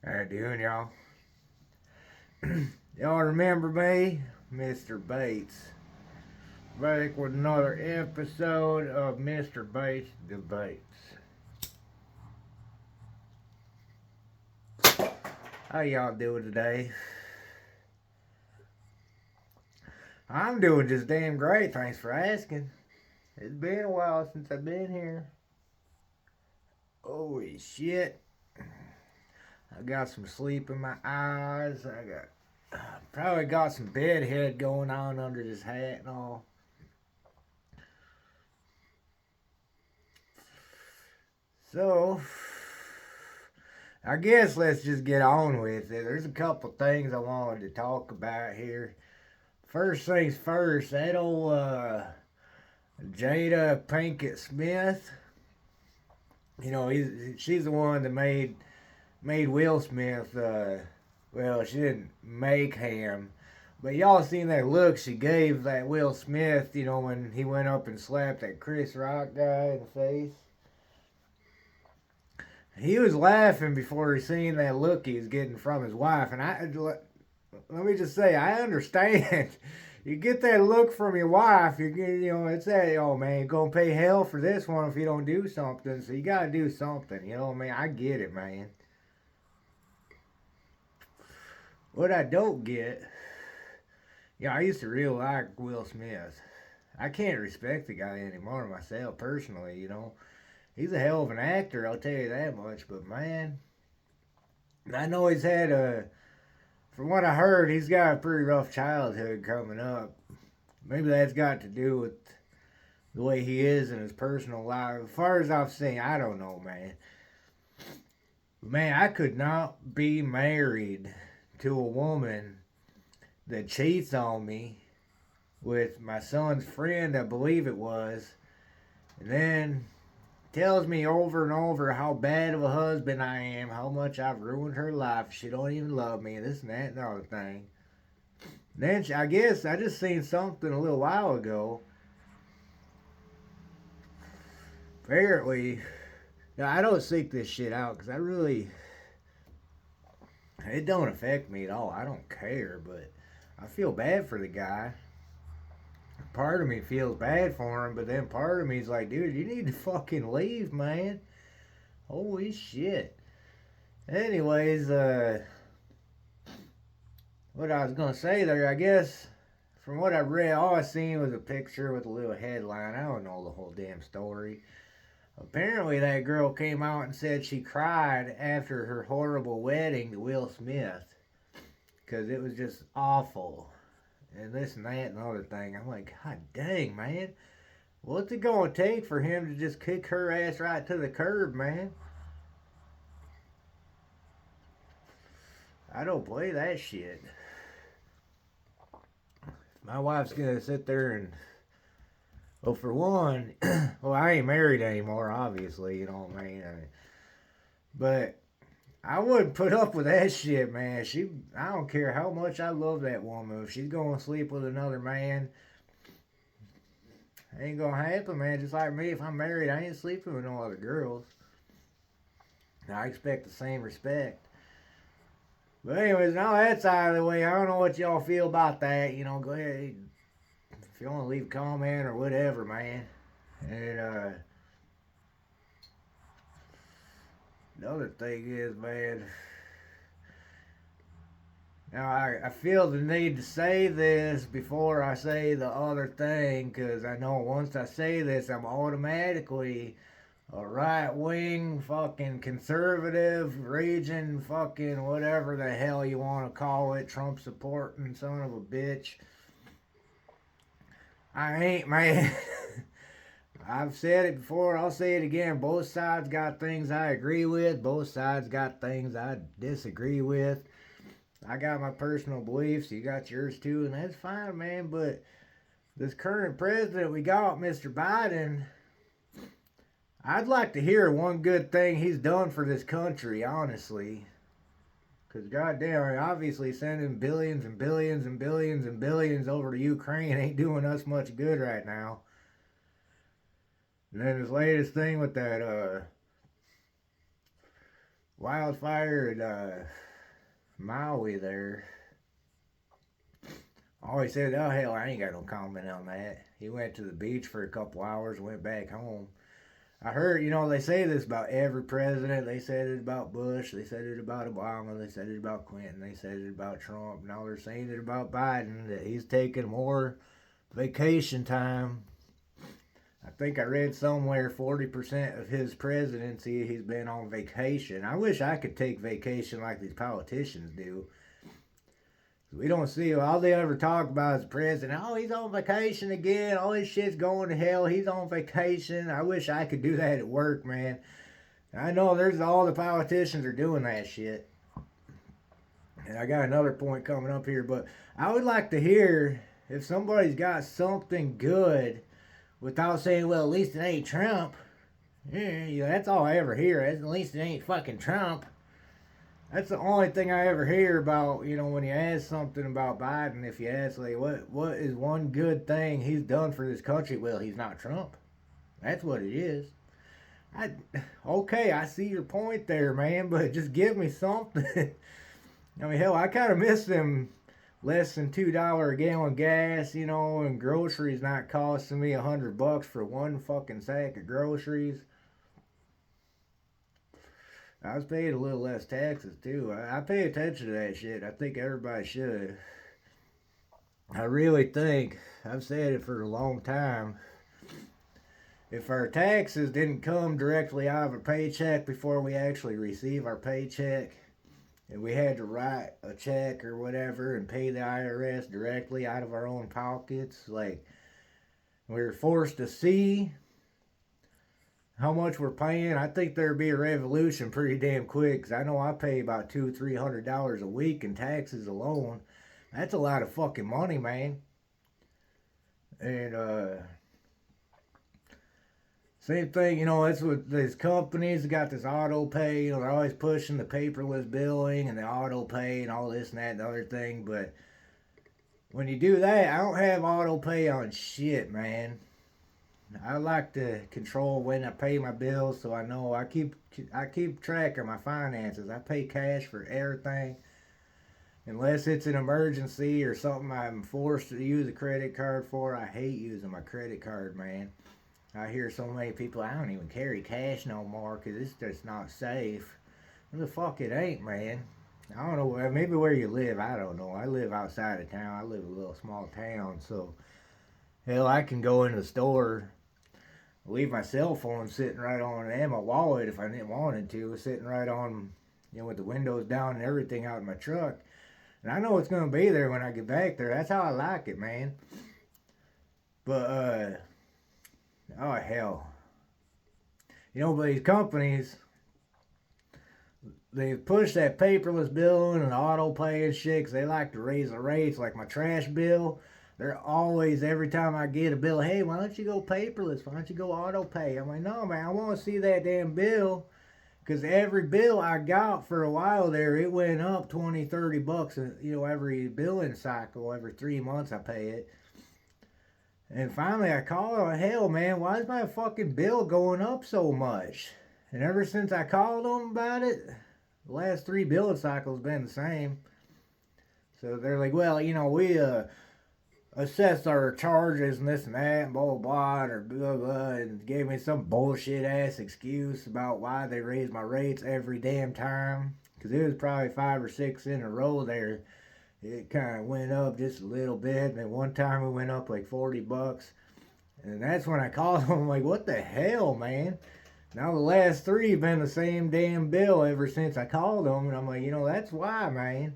How you doing, y'all? Y'all remember me? Mr. Bates. Back with another episode of Mr. Bates Debates. How y'all doing today? I'm doing just damn great, thanks for asking. It's been a while since I've been here. Holy shit. I got some sleep in my eyes. Probably got some bedhead going on under this hat and all. So, I guess let's just get on with it. There's a couple things I wanted to talk about here. First things first, that old Jada Pinkett Smith. You know, she's the one that made Will Smith. Well, she didn't make him, but y'all seen that look she gave that Will Smith. You know, when he went up and slapped that Chris Rock guy in the face. He was laughing before he seen that look he was getting from his wife, and let me just say, I understand. You get that look from your wife, it's that, oh man, you're gonna pay hell for this one if you don't do something. So you gotta do something. You know what I mean? I get it, man. What I don't get, I used to really like Will Smith. I can't respect the guy anymore myself personally. He's a hell of an actor, I'll tell you that much. But man, I know he's had from what I heard, he's got a pretty rough childhood coming up. Maybe that's got to do with the way he is in his personal life. As far as I've seen, I don't know, man. Man, I could not be married to a woman that cheats on me with my son's friend, I believe it was, and then tells me over and over how bad of a husband I am, how much I've ruined her life. She don't even love me, and this and that and the other thing. Then I guess I just seen something a little while ago. Apparently, I don't seek this shit out because it don't affect me at all. I don't care, but I feel bad for the guy. Part of me feels bad for him, but then part of me is like, dude, you need to fucking leave, man. Holy shit. Anyways, what I was gonna say there, I guess, from what I read, all I seen was a picture with a little headline. I don't know the whole damn story. Apparently, that girl came out and said she cried after her horrible wedding to Will Smith because it was just awful. And this and that and the other thing. I'm like, God dang, man. What's it gonna take for him to just kick her ass right to the curb, man? I don't play that shit. My wife's gonna sit there and, well, for one, well, I ain't married anymore, obviously, you know what I mean? But I wouldn't put up with that shit, man. I don't care how much I love that woman. If she's gonna sleep with another man, ain't gonna happen, man. Just like me, if I'm married, I ain't sleeping with no other girls. I expect the same respect. But anyways, now that's out of the way. I don't know what y'all feel about that. Go ahead. If you want to leave a comment or whatever, man. And another thing is, man, now I feel the need to say this before I say the other thing, because I know once I say this, I'm automatically a right wing fucking conservative region fucking whatever the hell you want to call it, Trump supporting son of a bitch. I ain't, man. I've said it before, I'll say it again. Both sides got things I agree with, both sides got things I disagree with. I got my personal beliefs, you got yours too, and that's fine, man. But this current president we got, Mr. Biden, I'd like to hear one good thing he's done for this country, honestly. Because, goddamn, obviously sending billions and billions and billions and billions over to Ukraine ain't doing us much good right now. And then his latest thing with that, wildfire at Maui there. Always said, oh hell, I ain't got no comment on that. He went to the beach for a couple hours, went back home. I heard, they say this about every president. They said it about Bush. They said it about Obama. They said it about Clinton. They said it about Trump. Now they're saying it about Biden, that he's taking more vacation time. I think I read somewhere 40% of his presidency he's been on vacation. I wish I could take vacation like these politicians do. We don't see all they ever talk about is the president. Oh, he's on vacation again. All his shit's going to hell. He's on vacation. I wish I could do that at work, man. I know there's all the politicians are doing that shit. And I got another point coming up here, but I would like to hear if somebody's got something good without saying, well, at least it ain't Trump. Yeah, that's all I ever hear. At least it ain't fucking Trump. That's the only thing I ever hear about, when you ask something about Biden, if you ask, like, what is one good thing he's done for this country? Well, he's not Trump. That's what it is. Okay, I see your point there, man, but just give me something. I mean, hell, I kind of miss them less than $2 a gallon gas, and groceries not costing me $100 for one fucking sack of groceries. I was paying a little less taxes too. I pay attention to that shit. I think everybody should. I really think, I've said it for a long time, if our taxes didn't come directly out of a paycheck before we actually receive our paycheck, and we had to write a check or whatever and pay the IRS directly out of our own pockets, like we were forced to see how much we're paying, I think there'd be a revolution pretty damn quick. Cause I know I pay about $200-300 a week in taxes alone. That's a lot of fucking money, man. And same thing, that's what these companies got this auto pay. They're always pushing the paperless billing and the auto pay and all this and that and the other thing. But when you do that, I don't have auto pay on shit, man. I like to control when I pay my bills, so I know I keep track of my finances. I pay cash for everything, unless it's an emergency or something I'm forced to use a credit card for. I hate using my credit card, man. I hear so many people, I don't even carry cash no more because it's just not safe. What the fuck it ain't, man. I don't know, maybe where you live, I don't know. I live outside of town. I live in a little small town, so hell, I can go in the store, leave my cell phone sitting right on, and my wallet if I didn't wanted to, sitting right on, with the windows down and everything out in my truck. And I know it's going to be there when I get back there. That's how I like it, man. But, oh hell. But these companies, they push that paperless billing and auto pay and shit because they like to raise the rates. Like my trash bill, they're always, every time I get a bill, hey, why don't you go paperless? Why don't you go auto pay? I'm like, no, man, I want to see that damn bill. Because every bill I got for a while there, it went up $20-30, every billing cycle. Every 3 months I pay it. And finally I called them, hell, man, why is my fucking bill going up so much? And ever since I called them about it, the last 3 billing cycles been the same. So they're like, well, we assessed our charges and this and that and blah blah blah or blah blah, and gave me some bullshit ass excuse about why they raised my rates every damn time. Because it was probably 5 or 6 in a row there. It kind of went up just a little bit, and then one time it went up like $40. And that's when I called them. I'm like, what the hell, man? Now the last 3 have been the same damn bill ever since I called them. And I'm like, that's why, man.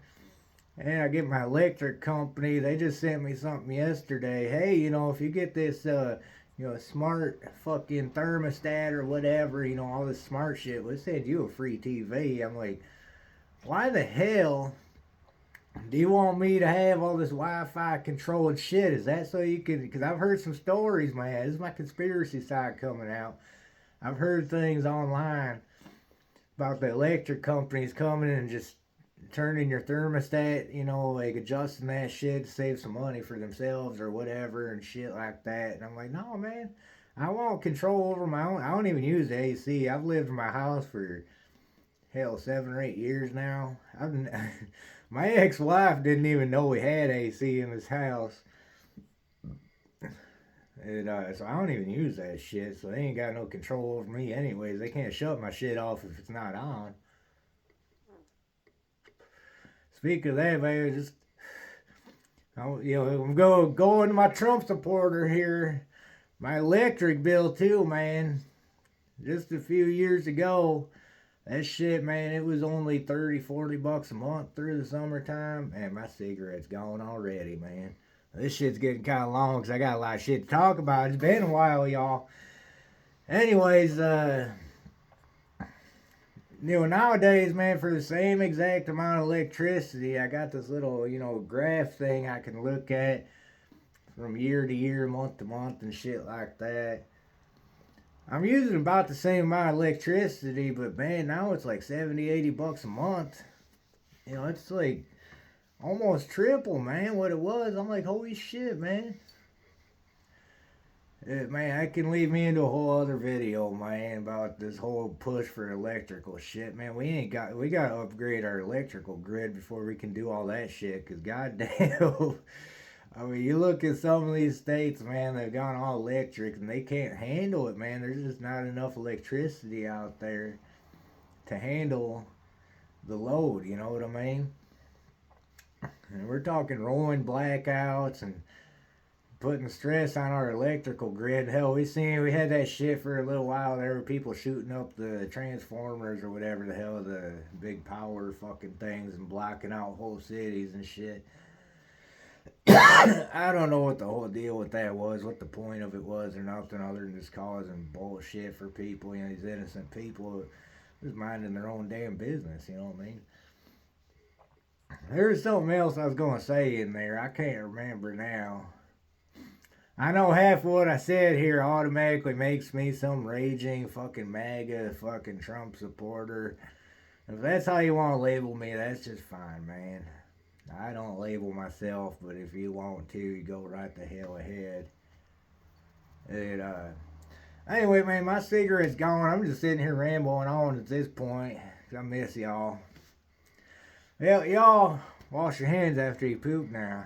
And I get my electric company, they just sent me something yesterday. Hey, if you get this, smart fucking thermostat or whatever, all this smart shit, we'll send you a free TV. I'm like, why the hell do you want me to have all this Wi-Fi controlled shit? Is that so you can, because I've heard some stories, man. This is my conspiracy side coming out. I've heard things online about the electric companies coming in and just turning your thermostat, like adjusting that shit to save some money for themselves or whatever and shit like that. And I'm like, no, man, I want control over my own. I don't even use the AC. I've lived in my house for hell, 7 or 8 years now. My ex-wife didn't even know we had AC in this house. So I don't even use that shit, so they ain't got no control over me anyways. They can't shut my shit off if it's not on. Speaking of that, man, just, I'm going to my Trump supporter here. My electric bill too, man. Just a few years ago, that shit, man, it was only 30-40 bucks a month through the summertime. And my cigarette's gone already, man. This shit's getting kind of long because I got a lot of shit to talk about. It's been a while, y'all. Anyways, nowadays, man, for the same exact amount of electricity, I got this little, graph thing I can look at from year to year, month to month, and shit like that. I'm using about the same amount of electricity, but man, now it's like 70-80 bucks a month. It's like almost triple, man, what it was. I'm like, holy shit, man. Man, that can lead me into a whole other video, man, about this whole push for electrical shit, man. We gotta upgrade our electrical grid before we can do all that shit, because goddamn, I mean, you look at some of these states, man, they've gone all electric, and they can't handle it, man. There's just not enough electricity out there to handle the load, you know what I mean? And we're talking rolling blackouts and putting stress on our electrical grid. Hell, we had that shit for a little while. There were people shooting up the transformers or whatever the hell, the big power fucking things, and blocking out whole cities and shit. I don't know what the whole deal with that was, what the point of it was or nothing other than just causing bullshit for people, these innocent people just minding their own damn business, you know what I mean? There was something else I was going to say in there. I can't remember now. I know half of what I said here automatically makes me some raging fucking MAGA fucking Trump supporter. If that's how you want to label me, that's just fine, man. I don't label myself, but if you want to, you go right the hell ahead. Anyway, man, my cigarette's gone. I'm just sitting here rambling on at this point. I miss y'all. Well, y'all, wash your hands after you poop now.